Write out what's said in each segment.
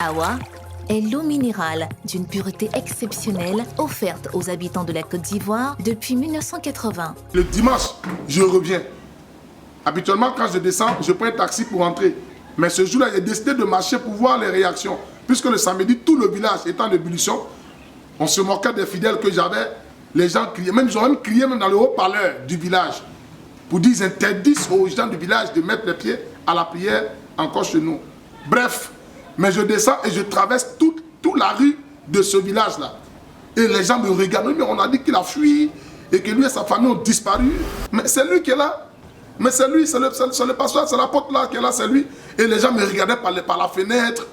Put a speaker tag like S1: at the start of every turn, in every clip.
S1: Awa est l'eau minérale d'une pureté exceptionnelle offerte aux habitants de la Côte d'Ivoire depuis 1980.
S2: Le dimanche, je reviens. Habituellement, quand je descends, je prends un taxi pour rentrer. Mais ce jour-là, j'ai décidé de marcher pour voir les réactions. Puisque le samedi, tout le village était en ébullition, on se moquait des fidèles que j'avais. Les gens criaient, ils ont même crié dans le haut-parleur du village pour dire qu'ils interdisent aux gens du village de mettre les pieds à la prière encore chez nous. Bref, mais je descends et je traverse toute la rue de ce village-là. Et les gens me regardent, mais on a dit qu'il a fui et que lui et sa famille ont disparu. Mais c'est lui qui est là. Mais c'est lui, c'est le pasteur, c'est l'apôtre là qui est là, c'est lui. Et les gens me regardaient par la fenêtre.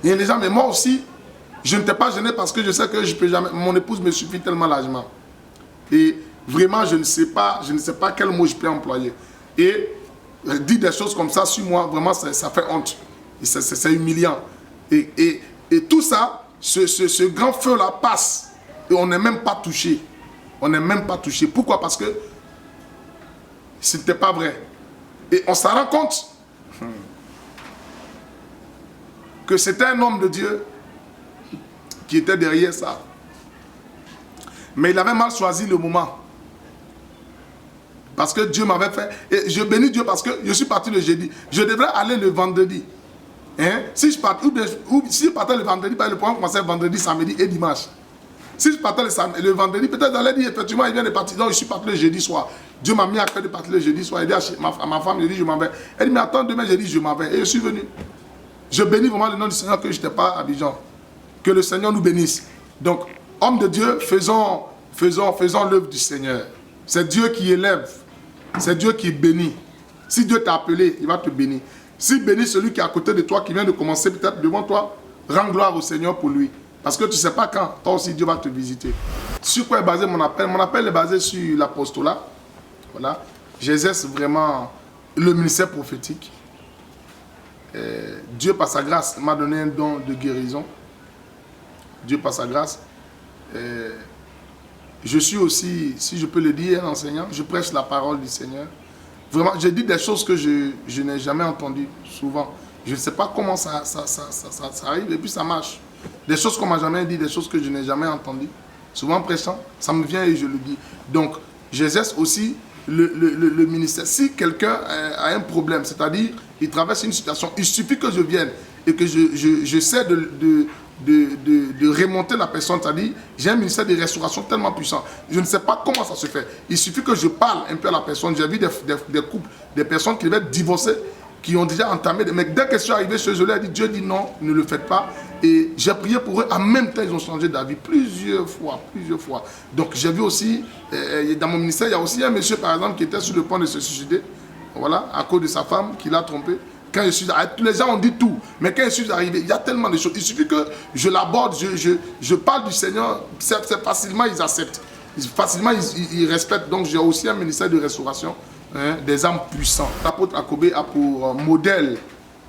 S2: Et les gens, mais moi aussi, je n'étais pas gêné parce que je sais que je peux jamais. Mon épouse me suffit tellement largement. Et vraiment, je ne sais pas quel mot je peux employer. Et dire des choses comme ça sur moi, vraiment, ça fait honte. C'est humiliant. Et tout ça, ce grand feu-là passe. Et on n'est même pas touché. On n'est même pas touché. Pourquoi? Parce que ce n'était pas vrai. Et on s'en rend compte que c'était un homme de Dieu qui était derrière ça. Mais il avait mal choisi le moment. Parce que Dieu m'avait fait. Et je bénis Dieu parce que je suis parti le jeudi. Je devrais aller le vendredi. Hein? Si je partais le vendredi, le programme commençait vendredi, samedi et dimanche. Si je partais le vendredi, peut-être j'allais dire effectivement il vient de partir. Donc je suis parti le jeudi soir. Dieu m'a mis à cœur de partir le jeudi soir. Il dit à ma femme, je dis je m'en vais. Elle dit mais attends, demain j'ai dit je m'en vais. Et je suis venu. Je bénis vraiment le nom du Seigneur que je n'étais pas à Abidjan. Que le Seigneur nous bénisse. Donc, hommes de Dieu, faisons l'œuvre du Seigneur. C'est Dieu qui élève. C'est Dieu qui bénit. Si Dieu t'a appelé, il va te bénir. Si bénit celui qui est à côté de toi, qui vient de commencer peut-être devant toi, rends gloire au Seigneur pour lui. Parce que tu ne sais pas quand, toi aussi Dieu va te visiter. Sur quoi est basé mon appel? Mon appel est basé sur l'apostolat. Voilà. J'exerce vraiment le ministère prophétique. Dieu, par sa grâce, m'a donné un don de guérison. Dieu, par sa grâce. Je suis aussi, si je peux le dire, un enseignant. Je prêche la parole du Seigneur. Vraiment, je dis des choses que je n'ai jamais entendues souvent. Je ne sais pas comment ça arrive et puis ça marche. Des choses qu'on ne m'a jamais dit, des choses que je n'ai jamais entendues. Souvent prêchant, ça me vient et je le dis. Donc, j'exerce aussi le ministère. Si quelqu'un a un problème, c'est-à-dire il traverse une situation, il suffit que je vienne et que j'essaie de remonter la personne, c'est-à-dire j'ai un ministère de restauration tellement puissant. Je ne sais pas comment ça se fait. Il suffit que je parle un peu à la personne. J'ai vu des couples, des personnes qui devaient divorcer, qui ont déjà entamé. Mais dès que je suis arrivé chez eux, Dieu dit non, ne le faites pas. Et j'ai prié pour eux. En même temps, ils ont changé d'avis plusieurs fois. Donc j'ai vu aussi, dans mon ministère, il y a aussi un monsieur, par exemple, qui était sur le point de se suicider. Voilà, à cause de sa femme qui l'a trompé. Quand je suis arrivé, tous les gens ont dit tout. Mais quand je suis arrivé, il y a tellement de choses. Il suffit que je l'aborde, je parle du Seigneur, facilement ils acceptent. Facilement ils respectent. Donc j'ai aussi un ministère de restauration, hein, des âmes puissants. L'apôtre Akobé a pour modèle,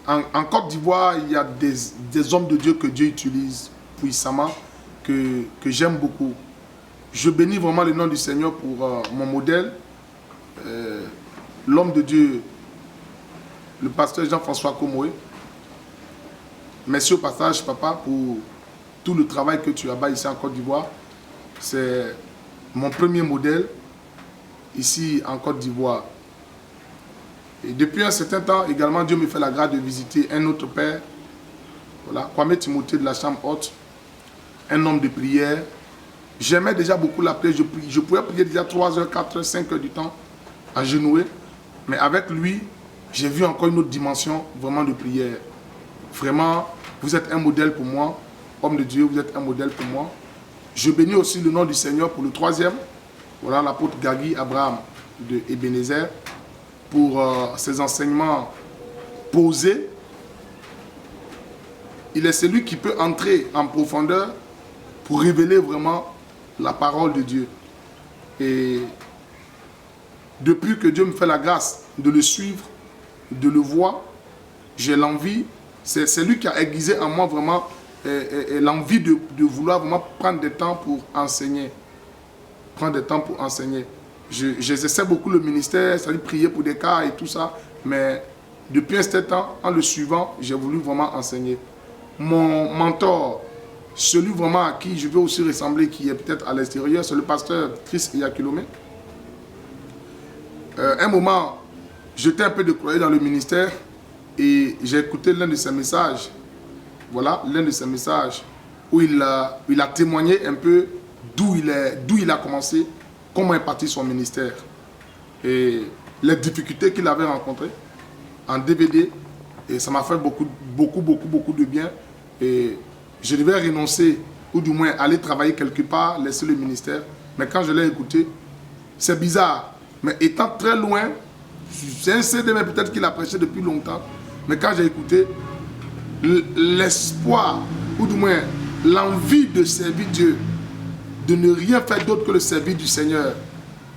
S2: en Côte d'Ivoire, il y a des hommes de Dieu que Dieu utilise puissamment, que j'aime beaucoup. Je bénis vraiment le nom du Seigneur pour mon modèle. L'homme de Dieu, le pasteur Jean-François Komoé. Merci au passage, papa, pour tout le travail que tu as bas ici en Côte d'Ivoire. C'est mon premier modèle ici en Côte d'Ivoire. Et depuis un certain temps, également, Dieu me fait la grâce de visiter un autre père, voilà, Kwame Timothée de la Chambre Haute, un homme de prière. J'aimais déjà beaucoup la prière. Je pouvais prier déjà 3 heures, 4 heures, 5 heures du temps, agenouillé. Mais avec lui, j'ai vu encore une autre dimension vraiment de prière. Vraiment, vous êtes un modèle pour moi. Homme de Dieu, vous êtes un modèle pour moi. Je bénis aussi le nom du Seigneur pour le 3e. Voilà l'apôtre Gagui Abraham de Ebenezer pour ses enseignements posés. Il est celui qui peut entrer en profondeur pour révéler vraiment la parole de Dieu. Et depuis que Dieu me fait la grâce de le suivre, de le voir, j'ai l'envie, c'est lui qui a aiguisé en moi vraiment l'envie de vouloir vraiment prendre du temps pour enseigner. Prendre du temps pour enseigner. J'exerçais beaucoup le ministère, c'est-à-dire prier pour des cas et tout ça, mais depuis un certain temps, en le suivant, j'ai voulu vraiment enseigner. mon mentor, celui vraiment à qui je veux aussi ressembler, qui est peut-être à l'extérieur, c'est le pasteur Chris Yakulome. Un moment, j'étais un peu découragé dans le ministère et j'ai écouté l'un de ses messages. Voilà, l'un de ses messages où il a témoigné un peu d'où il a commencé, comment est parti son ministère et les difficultés qu'il avait rencontrées en DVD. Et ça m'a fait beaucoup de bien. Et je devais renoncer, ou du moins aller travailler quelque part, laisser le ministère. Mais quand je l'ai écouté, c'est bizarre. Mais étant très loin, c'est un CD, mais peut-être qu'il a prêché depuis longtemps. Mais quand j'ai écouté, l'espoir, ou du moins l'envie de servir Dieu, de ne rien faire d'autre que le servir du Seigneur,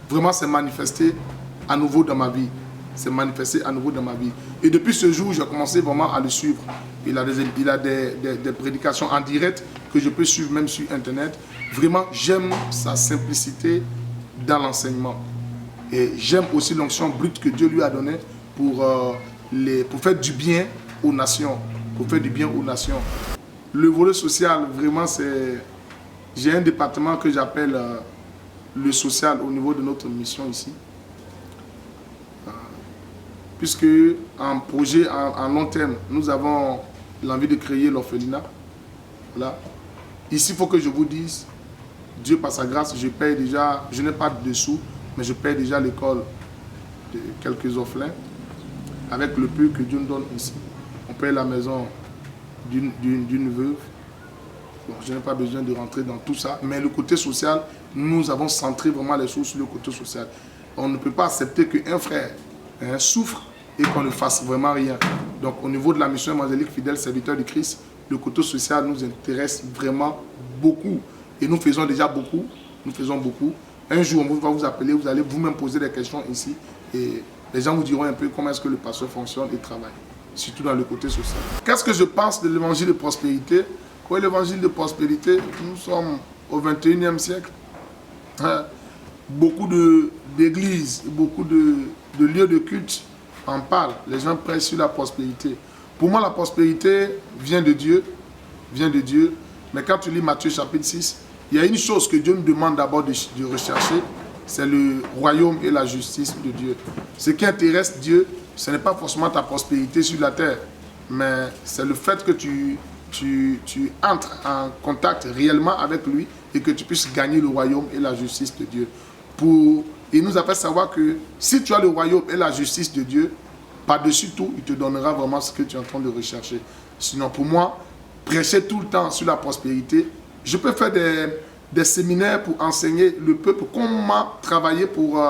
S2: vraiment s'est manifesté à nouveau dans ma vie. C'est manifesté à nouveau dans ma vie. Et depuis ce jour, j'ai commencé vraiment à le suivre. Il a des prédications en direct que je peux suivre même sur Internet. Vraiment, j'aime sa simplicité dans l'enseignement. Et j'aime aussi l'onction brute que Dieu lui a donnée pour faire du bien aux nations. Pour faire du bien aux nations. Le volet social, vraiment, c'est... J'ai un département que j'appelle le social au niveau de notre mission ici. Puisque en projet, en long terme, nous avons l'envie de créer l'orphelinat. Voilà. Ici, il faut que je vous dise, Dieu par sa grâce, je paye déjà, je n'ai pas de sous, mais je paye déjà l'école de quelques orphelins avec le peu que Dieu nous donne ici. On paye la maison d'une veuve. Bon, je n'ai pas besoin de rentrer dans tout ça, mais le côté social, nous avons centré vraiment les choses sur le côté social. On ne peut pas accepter qu'un frère souffre et qu'on ne fasse vraiment rien. Donc au niveau de la mission évangélique fidèle serviteur de Christ, le côté social nous intéresse vraiment beaucoup. Et nous faisons déjà beaucoup. Nous faisons beaucoup. Un jour, on va vous appeler, vous allez vous-même poser des questions ici. Et les gens vous diront un peu comment est-ce que le pasteur fonctionne et travaille. Surtout dans le côté social. Qu'est-ce que je pense de l'évangile de prospérité? Oui, l'évangile de prospérité, nous sommes au 21e siècle. Beaucoup d'églises, beaucoup de lieux de culte en parlent. Les gens prêchent sur la prospérité. Pour moi, la prospérité vient de Dieu. Vient de Dieu. Mais quand tu lis Matthieu chapitre 6, il y a une chose que Dieu nous demande d'abord de rechercher, c'est le royaume et la justice de Dieu. Ce qui intéresse Dieu, ce n'est pas forcément ta prospérité sur la terre, mais c'est le fait que tu entres en contact réellement avec lui et que tu puisses gagner le royaume et la justice de Dieu. Il nous a fait savoir que si tu as le royaume et la justice de Dieu, par-dessus tout, il te donnera vraiment ce que tu es en train de rechercher. Sinon, pour moi, prêcher tout le temps sur la prospérité, je peux faire des séminaires pour enseigner le peuple comment travailler pour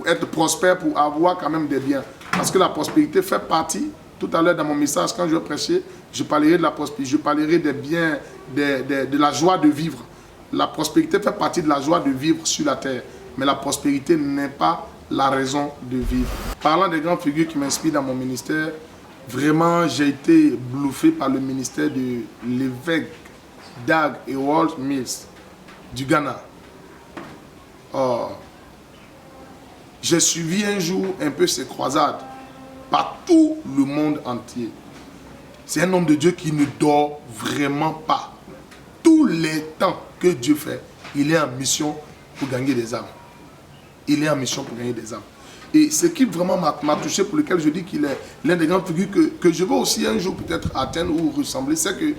S2: être prospère, pour avoir quand même des biens. Parce que la prospérité fait partie, tout à l'heure dans mon message, quand je vais prêcher, je parlerai de la prospérité, je parlerai des biens, de la joie de vivre. La prospérité fait partie de la joie de vivre sur la terre. Mais la prospérité n'est pas la raison de vivre. Parlant des grandes figures qui m'inspirent dans mon ministère, vraiment j'ai été bluffé par le ministère de l'évêque Dag Heward Mills du Ghana. J'ai suivi un jour un peu ses croisades par tout le monde entier. C'est un homme de Dieu qui ne dort vraiment pas. Tous les temps que Dieu fait, il est en mission pour gagner des âmes. Il est en mission pour gagner des âmes. Et ce qui vraiment m'a touché, pour lequel je dis qu'il est l'un des grandes figures que je veux aussi un jour peut-être atteindre ou ressembler, c'est que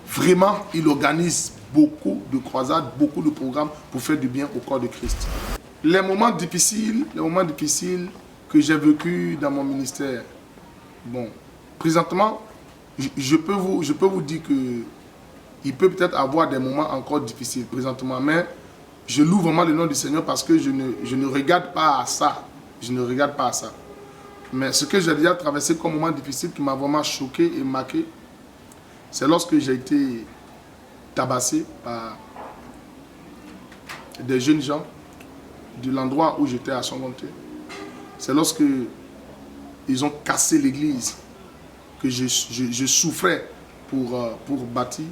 S2: vraiment, il organise beaucoup de croisades, beaucoup de programmes pour faire du bien au corps de Christ. Les moments difficiles que j'ai vécus dans mon ministère, bon, présentement, je peux vous dire que il peut peut-être avoir des moments encore difficiles présentement, mais je loue vraiment le nom du Seigneur parce que je ne regarde pas à ça. Je ne regarde pas à ça. Mais ce que j'ai déjà traversé comme moment difficile qui m'a vraiment choqué et marqué, c'est lorsque j'ai été tabassé par des jeunes gens de l'endroit où j'étais à Songonté. C'est lorsque ils ont cassé l'église que je souffrais pour bâtir.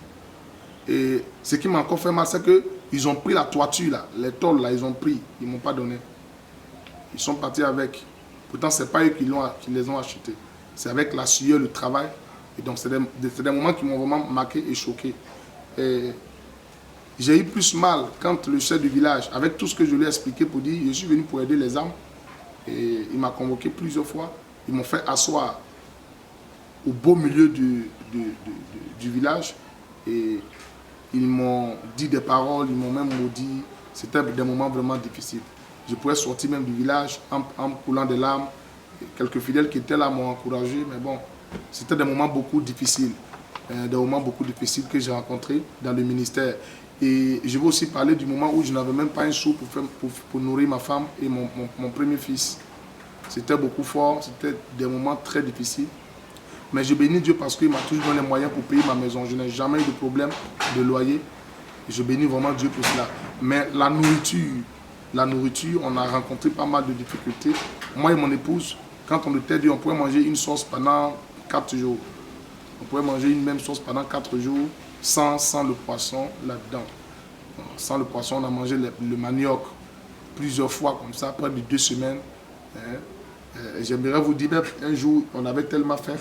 S2: Et ce qui m'a encore fait mal, c'est qu'ils ont pris la toiture, là, les tôles, là, ils ont pris, ils ne m'ont pas donné. Ils sont partis avec. Pourtant, ce n'est pas eux qui les ont achetés. C'est avec la sueur, le travail Et donc, c'est des moments qui m'ont vraiment marqué et choqué. Et j'ai eu plus mal quand le chef du village, avec tout ce que je lui ai expliqué pour dire, je suis venu pour aider les âmes. Et il m'a convoqué plusieurs fois. Ils m'ont fait asseoir au beau milieu du village. Et ils m'ont dit des paroles, ils m'ont même maudit. C'était des moments vraiment difficiles. Je pouvais sortir même du village en coulant des larmes. Quelques fidèles qui étaient là m'ont encouragé, mais bon, c'était des moments beaucoup difficiles. Des moments beaucoup difficiles que j'ai rencontrés dans le ministère. Et je veux aussi parler du moment où je n'avais même pas un sou pour nourrir ma femme et mon premier fils. C'était beaucoup fort, c'était des moments très difficiles. Mais je bénis Dieu parce qu'il m'a toujours donné les moyens pour payer ma maison. Je n'ai jamais eu de problème de loyer. Je bénis vraiment Dieu pour cela. Mais la nourriture, on a rencontré pas mal de difficultés. Moi et mon épouse, quand on était deux, on pouvait manger une sauce pendant 4 jours. On pouvait manger une même sauce pendant 4 jours sans le poisson là-dedans. Sans le poisson, on a mangé le manioc plusieurs fois comme ça, près de 2 semaines. J'aimerais vous dire, un jour, on avait tellement faim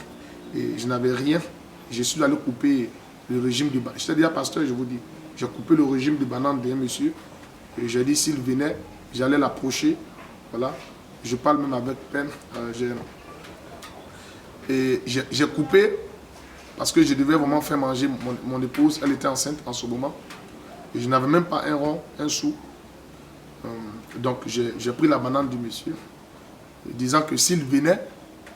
S2: et je n'avais rien. Je suis allé couper le régime du banane. J'étais déjà pasteur, je vous dis. J'ai coupé le régime de banane d'un monsieur. Et j'ai dit, s'il venait, j'allais l'approcher. Voilà. Je parle même avec peine. Et j'ai coupé parce que je devais vraiment faire manger mon épouse. Elle était enceinte en ce moment. Et je n'avais même pas un rond, un sou. Donc j'ai pris la banane du monsieur, disant que s'il venait,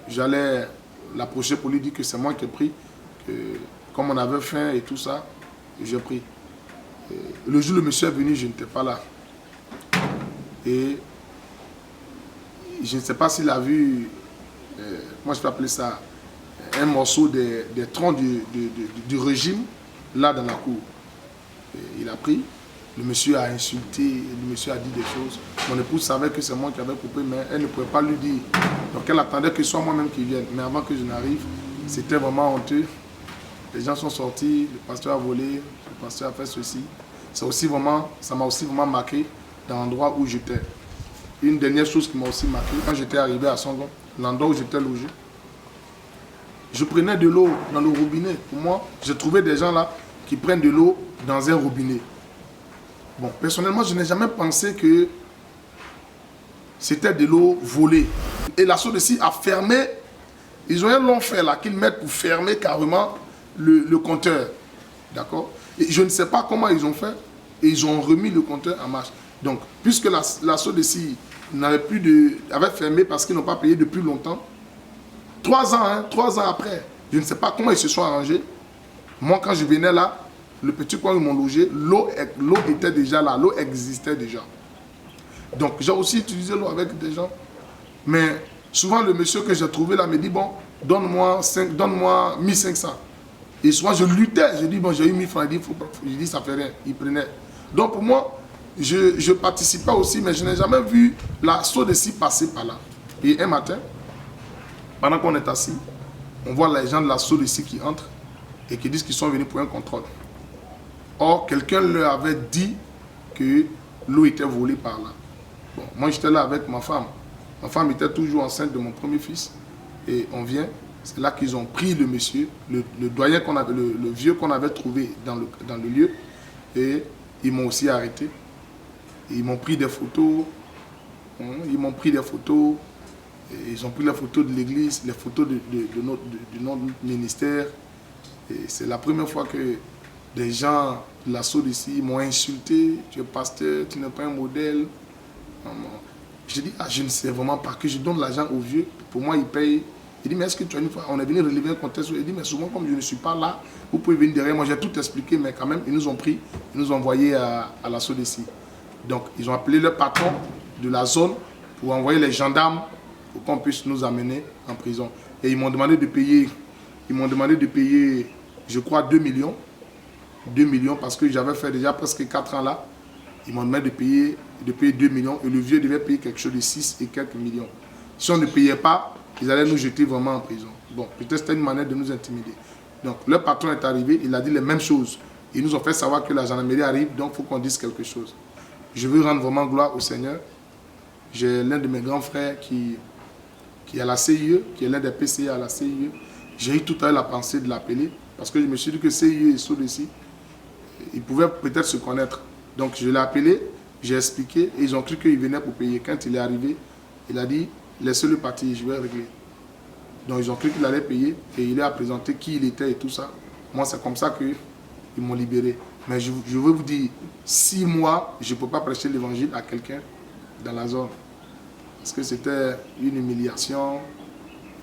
S2: j'allais l'approcher pour lui dire que c'est moi qui ai pris. Que, comme on avait faim et tout ça, j'ai pris. Et le jour où le monsieur est venu, je n'étais pas là. Et je ne sais pas s'il a vu, moi je peux appeler ça, un morceau des troncs du régime, là dans la cour. Et il a pris, le monsieur a insulté, le monsieur a dit des choses. Mon épouse savait que c'est moi qui avais coupé, mais elle ne pouvait pas lui dire. Donc elle attendait que ce soit moi-même qui vienne. Mais avant que je n'arrive, c'était vraiment honteux. Les gens sont sortis, le pasteur a volé, le pasteur a fait ceci. Ça m'a aussi vraiment marqué dans l'endroit où j'étais. Une dernière chose qui m'a aussi marqué, quand j'étais arrivé à Songon, l'endroit où j'étais logé, je prenais de l'eau dans le robinet. Pour moi, j'ai trouvé des gens là qui prennent de l'eau dans un robinet. Bon, personnellement, je n'ai jamais pensé que c'était de l'eau volée. Et la SODECI a fermé, ils ont un long fer là qu'ils mettent pour fermer carrément le compteur. D'accord? Et je ne sais pas comment ils ont fait, et ils ont remis le compteur en marche. Donc, puisque la SODECI avait fermé parce qu'ils n'ont pas payé depuis longtemps, 3 ans après, je ne sais pas comment ils se sont arrangés. Moi, quand je venais là, le petit coin où ils m'ont logé, l'eau était déjà là, l'eau existait déjà. Donc, j'ai aussi utilisé l'eau avec des gens. Mais souvent, le monsieur que j'ai trouvé là me dit, bon, donne-moi 1500. Et souvent, je luttais. Je dis, bon, j'ai eu 1000 francs. Je dis, ça fait rien. Il prenait. Donc, pour moi, je participais aussi, mais je n'ai jamais vu la SODECI passer par là. Et un matin, pendant qu'on est assis, on voit les gens de la SODECI qui entrent et qui disent qu'ils sont venus pour un contrôle. Or, quelqu'un leur avait dit que l'eau était volée par là. Bon, moi, j'étais là avec ma femme. Ma femme était toujours enceinte de mon premier fils. Et on vient. C'est là qu'ils ont pris le monsieur, le doyen qu'on avait, le vieux qu'on avait trouvé dans le lieu. Et ils m'ont aussi arrêté. Et ils m'ont pris des photos. Ils m'ont pris des photos. Et ils ont pris les photos de l'église, les photos de notre ministère. Et c'est la première fois que des gens de la SODECI m'ont insulté. Tu es pasteur, tu n'es pas un modèle. Je dis, je ne sais vraiment pas, que je donne l'argent aux vieux. Pour moi, ils payent. Il dit, mais est-ce que tu as une fois, on est venu relever un contexte. Il dit, mais souvent, comme je ne suis pas là, vous pouvez venir derrière moi. J'ai tout expliqué, mais quand même, ils nous ont pris, ils nous ont envoyés à la SODECI. Donc, ils ont appelé le patron de la zone pour envoyer les gendarmes pour qu'on puisse nous amener en prison. Et ils m'ont demandé de payer, je crois, 2 millions. 2 millions parce que j'avais fait déjà presque 4 ans là. Ils m'ont demandé de payer 2 millions et le vieux devait payer quelque chose de 6 et quelques millions. Si on ne payait pas, ils allaient nous jeter vraiment en prison. Bon, peut-être c'était une manière de nous intimider. Donc, le patron est arrivé, il a dit les mêmes choses. Ils nous ont fait savoir que la gendarmerie arrive, donc il faut qu'on dise quelque chose. Je veux rendre vraiment gloire au Seigneur. J'ai l'un de mes grands frères qui est à la CIE, qui est l'un des PCA à la CIE. J'ai eu tout à l'heure la pensée de l'appeler parce que je me suis dit que CIE et SODECI, ils pouvaient peut-être se connaître. Donc je l'ai appelé, j'ai expliqué et ils ont cru qu'il venait pour payer. Quand il est arrivé, il a dit laissez-le partir, je vais régler. Donc ils ont cru qu'il allait payer et il a présenté qui il était et tout ça. Moi c'est comme ça qu'ils m'ont libéré. Mais je veux vous dire, 6 mois, je ne peux pas prêcher l'évangile à quelqu'un dans la zone. Parce que c'était une humiliation.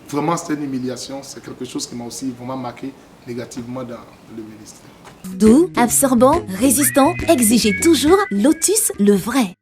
S2: Vraiment, c'était une humiliation. C'est quelque chose qui m'a aussi vraiment marqué négativement dans le ministère.
S1: Doux, absorbant, résistant, exigez toujours Lotus le vrai.